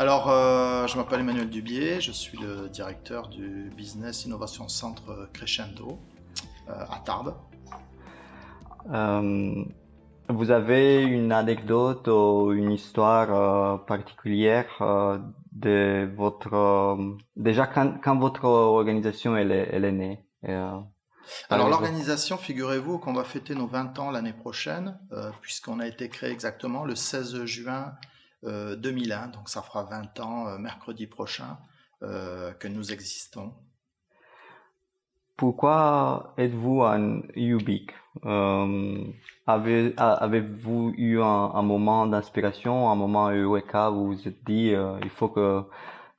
Alors, je m'appelle Emmanuel Dubier, je suis le directeur du Business Innovation Centre Crescendo à Tarbes. Euh, Vous avez une anecdote ou une histoire particulière de votre déjà quand votre organisation elle est née. Par Alors, exemple. l'organisation, figurez-vous qu'on va fêter nos 20 ans l'année prochaine, puisqu'on a été créé exactement le 16 juin 2001, donc ça fera 20 ans mercredi prochain que nous existons. Pourquoi êtes-vous un Ubik? Avez-vous eu un moment d'inspiration, un moment Eureka où vous vous êtes dit il faut que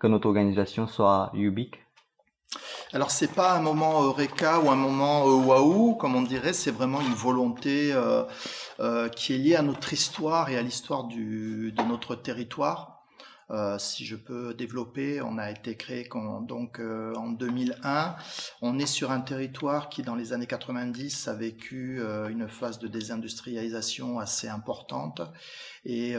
notre organisation soit Ubik? Alors c'est pas un moment eureka ou un moment waouh, comme on dirait, c'est vraiment une volonté qui est liée à notre histoire et à l'histoire de notre territoire. Si je peux développer, on a été créé en 2001. On est sur un territoire qui, dans les années 90, a vécu une phase de désindustrialisation assez importante. Et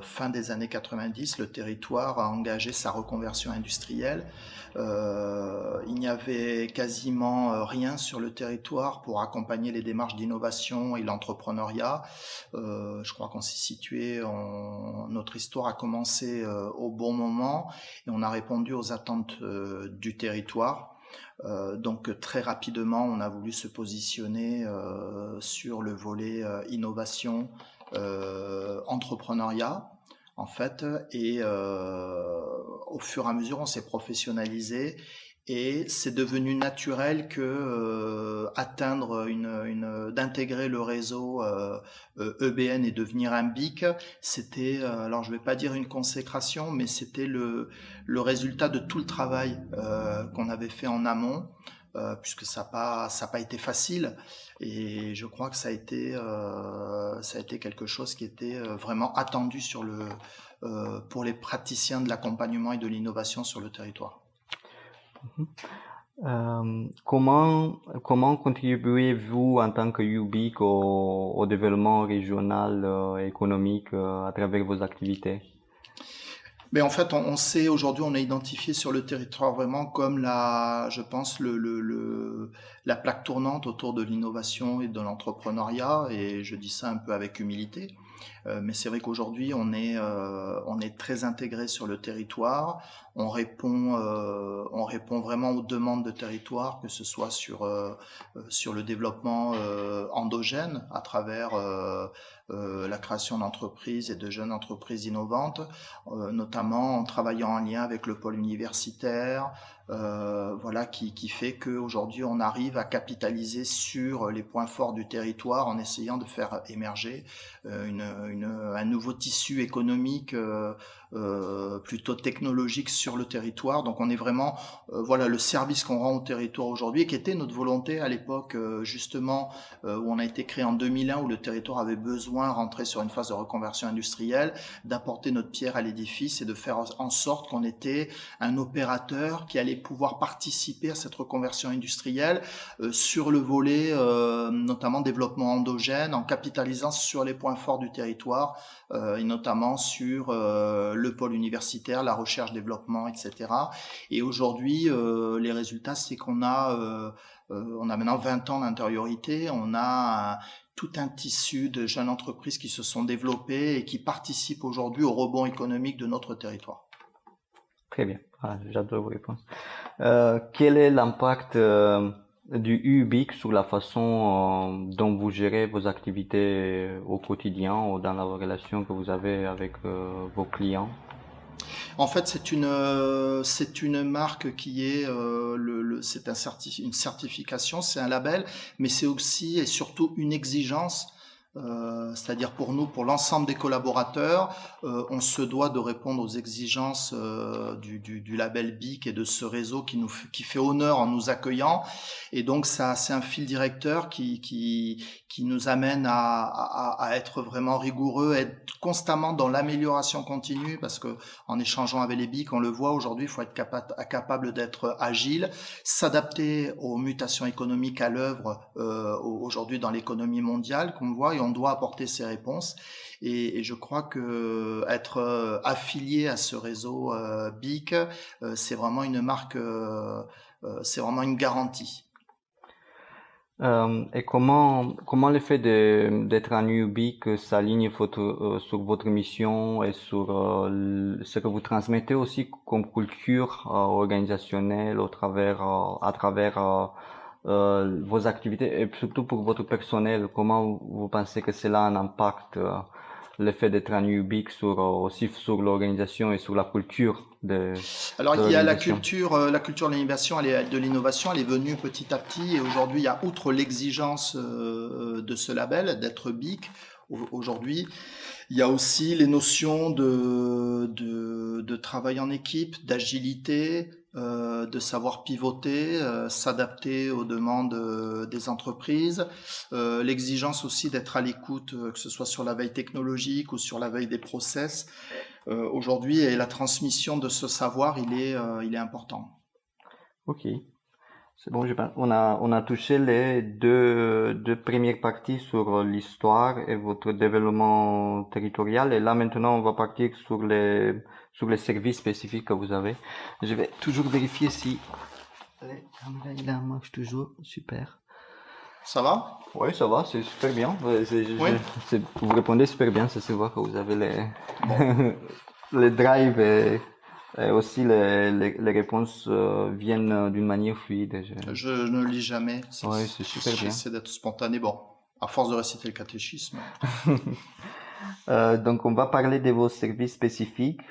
fin des années 90, le territoire a engagé sa reconversion industrielle. Il n'y avait quasiment rien sur le territoire pour accompagner les démarches d'innovation et l'entrepreneuriat. Je crois qu'on s'est situé, notre histoire a commencé au bon moment et on a répondu aux attentes du territoire. Donc très rapidement, on a voulu se positionner sur le volet innovation, entrepreneuriat en fait, et au fur et à mesure, on s'est professionnalisé et c'est devenu naturel que atteindre d'intégrer le réseau EBN et devenir un BIC, c'était, alors je vais pas dire une consécration, mais c'était le résultat de tout le travail qu'on avait fait en amont, puisque ça a pas été facile. Et je crois que ça a été quelque chose qui était vraiment attendu pour les praticiens de l'accompagnement et de l'innovation sur le territoire. Comment contribuez-vous en tant que UBIC au développement régional économique à travers vos activités? Mais en fait, on sait aujourd'hui, on a identifié sur le territoire vraiment comme je pense, la plaque tournante autour de l'innovation et de l'entrepreneuriat. Et je dis ça un peu avec humilité. Mais c'est vrai qu'aujourd'hui, on est très intégré sur le territoire. On répond vraiment aux demandes de territoire, que ce soit sur le développement endogène à travers la création d'entreprises et de jeunes entreprises innovantes, notamment en travaillant en lien avec le pôle universitaire, voilà, qui fait qu'aujourd'hui on arrive à capitaliser sur les points forts du territoire en essayant de faire émerger un nouveau tissu économique plutôt technologique sur le territoire. Donc on est vraiment, voilà, le service qu'on rend au territoire aujourd'hui et qui était notre volonté à l'époque justement où on a été créé en 2001, où le territoire avait besoin, rentrer sur une phase de reconversion industrielle, d'apporter notre pierre à l'édifice et de faire en sorte qu'on était un opérateur qui allait pouvoir participer à cette reconversion industrielle sur le volet notamment développement endogène, en capitalisant sur les points forts du territoire et notamment sur le pôle universitaire, la recherche-développement, etc. Et aujourd'hui, les résultats, c'est on a maintenant 20 ans d'intériorité, on a tout un tissu de jeunes entreprises qui se sont développées et qui participent aujourd'hui au rebond économique de notre territoire. Très bien. Ah, j'adore vos réponses. Quel est l'impact du UBIC sur la façon dont vous gérez vos activités au quotidien ou dans la relation que vous avez avec vos clients? En fait, c'est une marque qui est c'est une certification, c'est un label, mais c'est aussi et surtout une exigence. C'est-à-dire pour nous, pour l'ensemble des collaborateurs, on se doit de répondre aux exigences du label BIC et de ce réseau qui fait honneur en nous accueillant. Et donc ça, c'est un fil directeur qui nous amène à être vraiment rigoureux, être constamment dans l'amélioration continue, parce que en échangeant avec les BIC, on le voit aujourd'hui, il faut être capable d'être agile, s'adapter aux mutations économiques à l'œuvre aujourd'hui dans l'économie mondiale qu'on voit, et on doit apporter ces réponses. Et je crois que être affilié à ce réseau BIC, c'est vraiment une marque, c'est vraiment une garantie. Et comment le fait d'être un UBIC s'aligne sur votre mission et sur ce que vous transmettez aussi comme culture organisationnelle à travers vos activités et surtout pour votre personnel, comment vous pensez que cela a un impact, le fait d'être un UBIC aussi sur l'organisation et sur la culture Alors, de il y a l'organisation? la culture de l'innovation, de l'innovation, elle est venue petit à petit. Et aujourd'hui, il y a, outre l'exigence de ce label, d'être BIC, aujourd'hui, il y a aussi les notions de travail en équipe, d'agilité, de savoir pivoter, s'adapter aux demandes des entreprises, l'exigence aussi d'être à l'écoute, que ce soit sur la veille technologique ou sur la veille des process. Aujourd'hui, et la transmission de ce savoir, il est important. Ok, c'est bon, je pense. On a touché les deux premières parties sur l'histoire et votre développement territorial. Et là, maintenant, on va partir sur les services spécifiques que vous avez. Je vais toujours vérifier si les caméras, il en marche toujours. Super. Ça va? Oui, ça va, c'est super bien. Ouais, Oui. vous répondez super bien, ça se voit que vous avez Bon. les drives et aussi les réponses viennent d'une manière fluide. Je ne lis jamais. Oui, c'est super bien. J'essaie d'être spontané. Bon, à force de réciter le catéchisme. Donc, on va parler de vos services spécifiques.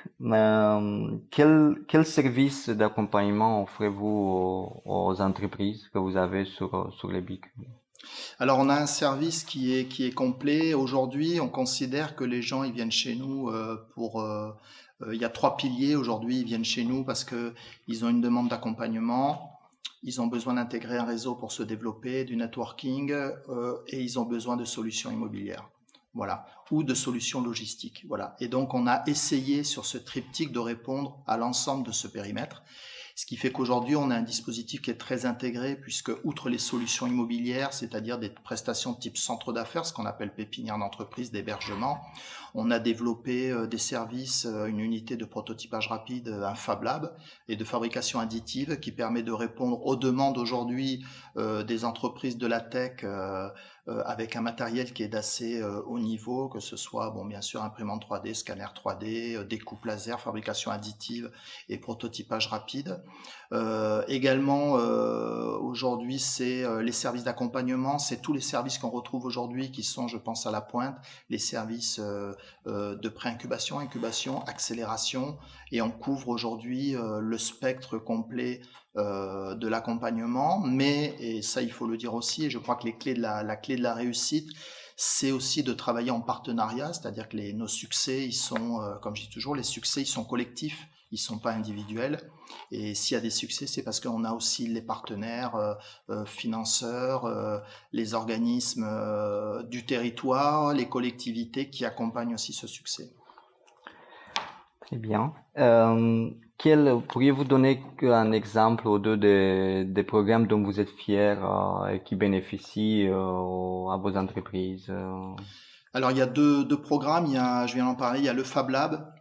Quel service d'accompagnement offrez-vous aux entreprises que vous avez sur les BIC? Alors, on a un service qui est complet. Aujourd'hui, on considère que les gens, ils viennent chez nous il y a 3 piliers aujourd'hui. Ils viennent chez nous parce qu'ils ont une demande d'accompagnement, ils ont besoin d'intégrer un réseau pour se développer, du networking, et ils ont besoin de solutions immobilières. Voilà, ou de solutions logistiques. Voilà. Et donc, on a essayé sur ce triptyque de répondre à l'ensemble de ce périmètre. Ce qui fait qu'aujourd'hui, on a un dispositif qui est très intégré, puisque outre les solutions immobilières, c'est-à-dire des prestations de type centre d'affaires, ce qu'on appelle pépinière d'entreprise, d'hébergement, on a développé des services, une unité de prototypage rapide, un Fab Lab, et de fabrication additive qui permet de répondre aux demandes aujourd'hui des entreprises de la tech avec un matériel qui est d'assez haut niveau, que ce soit bon, bien sûr imprimante 3D, scanner 3D, découpe laser, fabrication additive et prototypage rapide. Également, aujourd'hui, c'est les services d'accompagnement, c'est tous les services qu'on retrouve aujourd'hui qui sont, je pense, à la pointe, les services de pré-incubation, incubation, accélération, et on couvre aujourd'hui le spectre complet de l'accompagnement, mais, et ça il faut le dire aussi, et je crois que la clé de la réussite, c'est aussi de travailler en partenariat, c'est-à-dire que nos succès, ils sont, comme je dis toujours, les succès, ils sont collectifs, ils ne sont pas individuels. Et s'il y a des succès, c'est parce qu'on a aussi les partenaires financeurs, les organismes du territoire, les collectivités qui accompagnent aussi ce succès. Très bien. Pourriez-vous donner un exemple ou deux des programmes dont vous êtes fiers et qui bénéficient à vos entreprises? Alors, il y a deux programmes. Je viens d'en parler, il y a le Fab Lab,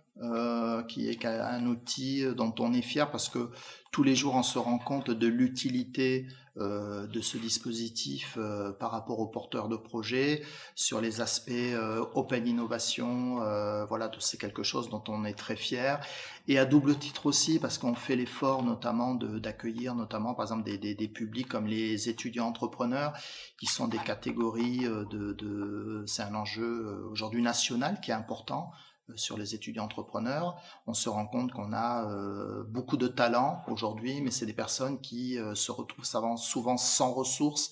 qui est un outil dont on est fier parce que tous les jours on se rend compte de l'utilité de ce dispositif par rapport aux porteurs de projets, sur les aspects open innovation, voilà, c'est quelque chose dont on est très fier. Et à double titre aussi parce qu'on fait l'effort notamment d'accueillir notamment par exemple des publics comme les étudiants entrepreneurs qui sont des catégories c'est un enjeu aujourd'hui national qui est important sur les étudiants entrepreneurs. On se rend compte qu'on a beaucoup de talents aujourd'hui, mais c'est des personnes qui se retrouvent souvent sans ressources.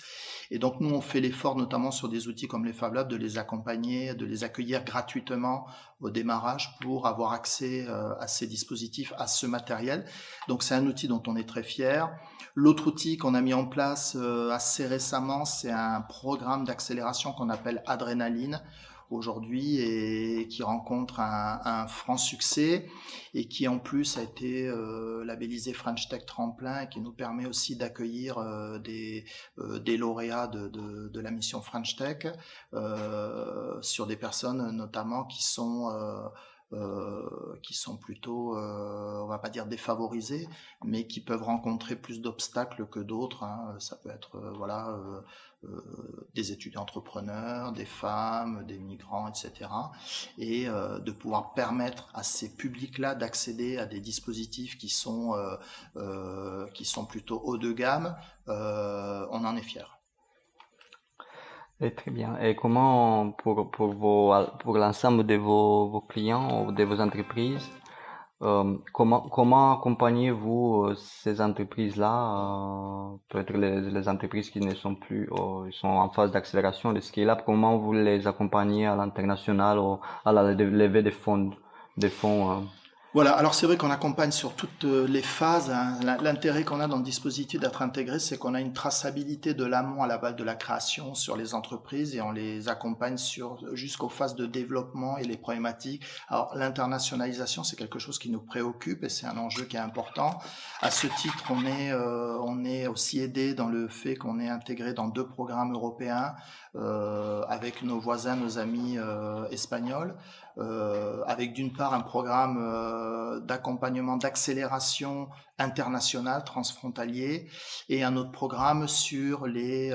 Et donc nous, on fait l'effort notamment sur des outils comme les Fab Labs de les accompagner, de les accueillir gratuitement au démarrage pour avoir accès à ces dispositifs, à ce matériel. Donc c'est un outil dont on est très fier. L'autre outil qu'on a mis en place assez récemment, c'est un programme d'accélération qu'on appelle Adrénaline, aujourd'hui et qui rencontre un franc succès et qui en plus a été labellisé French Tech Tremplin et qui nous permet aussi d'accueillir des lauréats de la mission French Tech sur des personnes notamment qui sont plutôt, on va pas dire défavorisés, mais qui peuvent rencontrer plus d'obstacles que d'autres, hein. Ça peut être des étudiants entrepreneurs, des femmes, des migrants, etc. Et de pouvoir permettre à ces publics-là d'accéder à des dispositifs qui sont plutôt haut de gamme, on en est fier. Et très bien. Et comment, pour l'ensemble de vos clients ou de vos entreprises, comment accompagnez-vous ces entreprises-là, peut-être les entreprises qui ne sont plus, ils sont en phase d'accélération, de scale-up, comment vous les accompagnez à l'international ou à la levée des fonds? Voilà, alors c'est vrai qu'on accompagne sur toutes les phases, hein. L'intérêt qu'on a dans le dispositif d'être intégré, c'est qu'on a une traçabilité de l'amont à l'aval de la création sur les entreprises et on les accompagne jusqu'aux phases de développement et les problématiques. Alors l'internationalisation, c'est quelque chose qui nous préoccupe et c'est un enjeu qui est important. À ce titre, on est aussi aidé dans le fait qu'on est intégré dans 2 programmes européens avec nos voisins, nos amis espagnols. Avec d'une part un programme d'accompagnement, d'accélération internationale, transfrontalier, et un autre programme sur les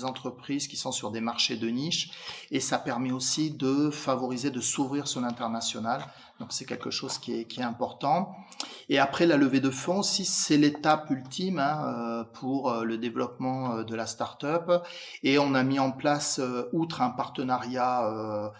entreprises qui sont sur des marchés de niche. Et ça permet aussi de favoriser, de s'ouvrir sur l'international. Donc c'est quelque chose qui est important. Et après la levée de fonds aussi, c'est l'étape ultime hein, pour le développement de la start-up. Et on a mis en place, outre un partenariat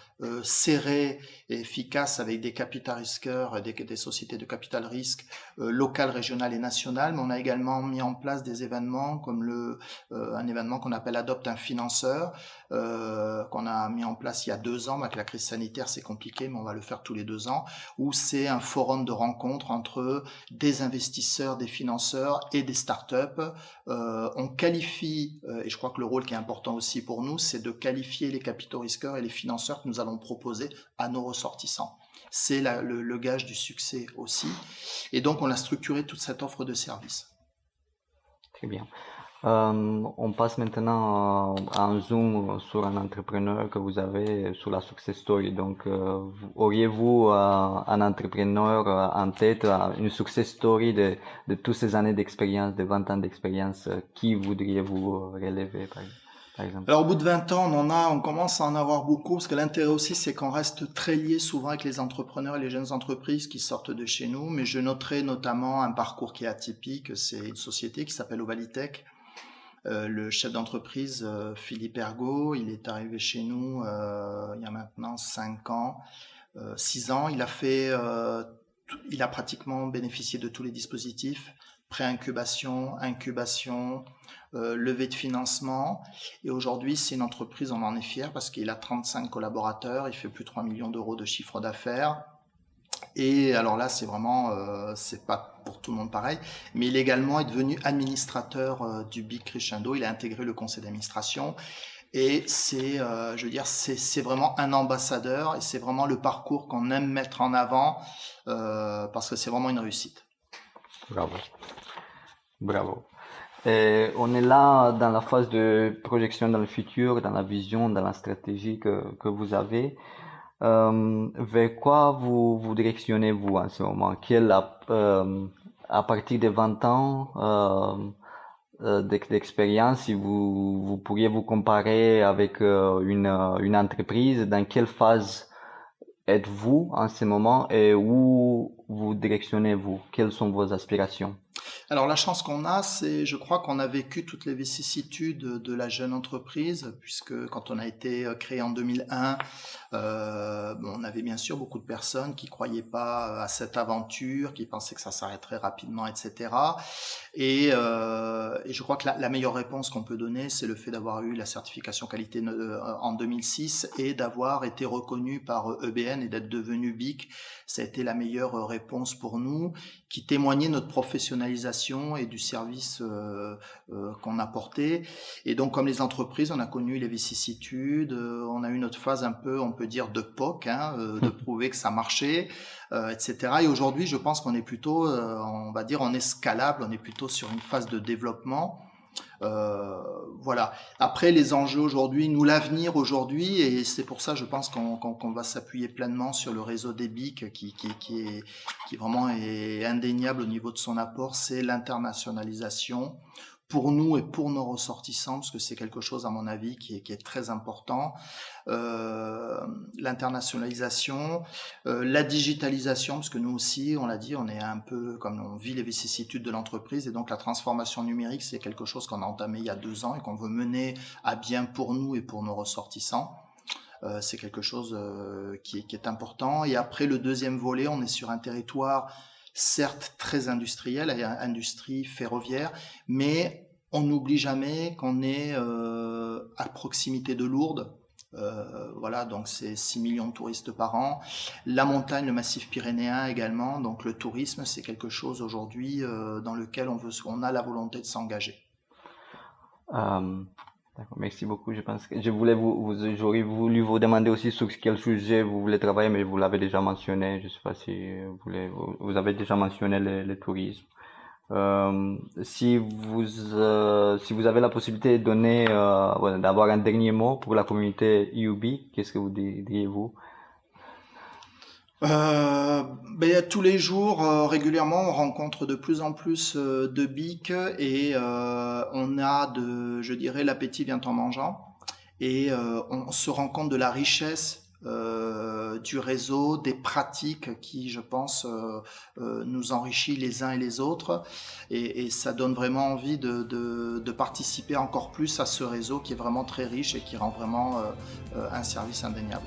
serré et efficace avec des capital risqueurs, des sociétés de capital risque locales, régionales et nationales, mais on a également mis en place des événements comme un événement qu'on appelle Adopte un financeur, qu'on a mis en place il y a 2 ans. Avec la crise sanitaire, c'est compliqué, mais on va le faire tous les 2 ans, où c'est un forum de rencontre entre des investisseurs, des financeurs et des startups. On qualifie, et je crois que le rôle qui est important aussi pour nous, c'est de qualifier les capitaux risqueurs et les financeurs que nous allons proposer à nos ressortissants. C'est le gage du succès aussi. Et donc, on a structuré toute cette offre de services. Très bien. On passe maintenant à un zoom sur un entrepreneur que vous avez sur la success story. Donc, auriez-vous un entrepreneur en tête, une success story de toutes ces années d'expérience, de 20 ans d'expérience, qui voudriez-vous relever par exemple? Alors au bout de 20 ans, on commence à en avoir beaucoup, parce que l'intérêt aussi, c'est qu'on reste très lié souvent avec les entrepreneurs et les jeunes entreprises qui sortent de chez nous. Mais je noterai notamment un parcours qui est atypique. C'est une société qui s'appelle Ovalitech. Le chef d'entreprise, Philippe Ergo, il est arrivé chez nous il y a maintenant 5 ans, 6 ans. Il a pratiquement bénéficié de tous les dispositifs, pré-incubation, incubation, levée de financement. Et aujourd'hui, c'est une entreprise, on en est fier parce qu'il a 35 collaborateurs, il fait plus de 3 millions d'euros de chiffre d'affaires. Et alors là, c'est vraiment, c'est pas pour tout le monde pareil, mais il également est devenu administrateur du Big Crescendo. Il a intégré le conseil d'administration et je veux dire, c'est vraiment un ambassadeur et c'est vraiment le parcours qu'on aime mettre en avant parce que c'est vraiment une réussite. Bravo, bravo. Et on est là dans la phase de projection dans le futur, dans la vision, dans la stratégie que vous avez. Vers quoi vous directionnez-vous en ce moment? À partir de 20 ans d'expérience, si vous pourriez vous comparer avec une entreprise, dans quelle phase êtes-vous en ce moment et où vous directionnez-vous? Quelles sont vos aspirations? Alors la chance qu'on a, c'est, je crois qu'on a vécu toutes les vicissitudes de la jeune entreprise, puisque quand on a été créé en 2001, on avait bien sûr beaucoup de personnes qui croyaient pas à cette aventure, qui pensaient que ça s'arrêterait rapidement, etc. Et je crois que la meilleure réponse qu'on peut donner, c'est le fait d'avoir eu la certification qualité en 2006 et d'avoir été reconnu par EBN et d'être devenu BIC. Ça a été la meilleure réponse pour nous, qui témoignait notre professionnalisme professionnalisation et du service qu'on apportait. Et donc, comme les entreprises, on a connu les vicissitudes, on a eu notre phase un peu, on peut dire, de POC, hein, de prouver que ça marchait, etc. Et aujourd'hui, je pense qu'on est plutôt, on va dire, en escalable, on est plutôt sur une phase de développement. Voilà. Après, les enjeux aujourd'hui, nous l'avenir aujourd'hui, et c'est pour ça, je pense qu'on va s'appuyer pleinement sur le réseau des BIC qui vraiment est indéniable au niveau de son apport, c'est l'internationalisation. Pour nous et pour nos ressortissants, parce que c'est quelque chose, à mon avis, qui est très important. L'internationalisation, la digitalisation, parce que nous aussi, on l'a dit, on est un peu, comme on vit les vicissitudes de l'entreprise, et donc la transformation numérique, c'est quelque chose qu'on a entamé il y a 2 ans et qu'on veut mener à bien pour nous et pour nos ressortissants. C'est quelque chose qui est important. Et après, le deuxième volet, on est sur un territoire certes très industriel, industrie ferroviaire, mais on n'oublie jamais qu'on est à proximité de Lourdes. Voilà, donc c'est 6 millions de touristes par an. La montagne, le massif pyrénéen également. Donc le tourisme, c'est quelque chose aujourd'hui dans lequel on a la volonté de s'engager. D'accord, merci beaucoup. Je pense que j'aurais voulu vous demander aussi sur quel sujet vous voulez travailler, mais vous l'avez déjà mentionné. Je sais pas si vous avez déjà mentionné le tourisme. Si vous avez la possibilité de donner, voilà, d'avoir un dernier mot pour la communauté UB, qu'est-ce que vous diriez-vous? Tous les jours, régulièrement, on rencontre de plus en plus de BIC et on a je dirais, l'appétit vient en mangeant et on se rend compte de la richesse du réseau, des pratiques qui, je pense, nous enrichit les uns et les autres et ça donne vraiment envie de participer encore plus à ce réseau qui est vraiment très riche et qui rend vraiment un service indéniable.